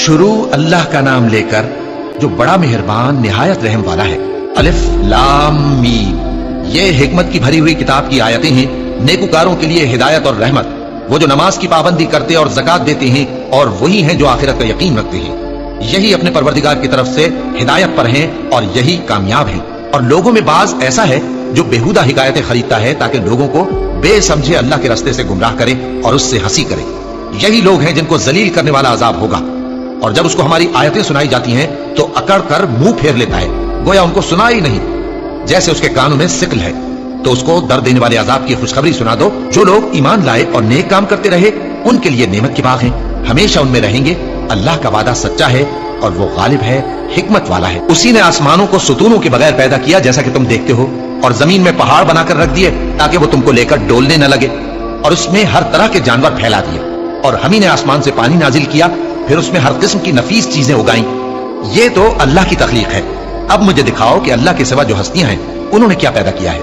शुरू अल्लाह का नाम लेकर जो बड़ा मेहरबान निहायत रहम वाला है। अलिफ लाम मीम, ये हिकमत की भरी हुई किताब की आयतें हैं, नेकुकारों के लिए हिदायत और रहमत। वो जो नमाज की पाबंदी करते और ज़कात देते हैं और वही हैं जो आखिरत का यकीन रखते हैं। यही अपने परवरदिगार की तरफ से हिदायत पर हैं और यही कामयाब हैं। और लोगों में बाज ऐसा है जो बेहुदा हिकायतें खरीदता है ताकि लोगों को बेसमझे अल्लाह के रास्ते से गुमराह करे और उससे हंसी करे। यही लोग हैं जिनको जलील करने वाला अजाब होगा। और जब उसको हमारी आयतें सुनाई जाती हैं तो अकड़ कर मुंह फेर लेता है, गोया उनको सुना ही नहीं, जैसे उसके कानों में सिकल है। तो उसको दर्द देने वाले अजाब की खुशखबरी सुना दो। जो लोग ईमान लाए और नेक काम करते रहे उनके लिए नेमत के बाग हैं, हमेशा उनमें रहेंगे। अल्लाह का वादा सच्चा है और वो गालिब है, हिकमत वाला है। उसी ने आसमानों को सुतूनों के बगैर पैदा किया जैसा कि तुम देखते हो, और जमीन में पहाड़ बनाकर रख दिए ताकि वो तुमको लेकर डोलने न लगे, और उसमें हर तरह के जानवर फैला दिए। और हम ही ने आसमान से पानी नाजिल किया, फिर उसमें हर किस्म की नफीस चीजें उगाई। ये तो अल्लाह की तख्लीक है। अब मुझे दिखाओ कि अल्लाह के सिवा जो हस्तियां हैं उन्होंने क्या पैदा किया है।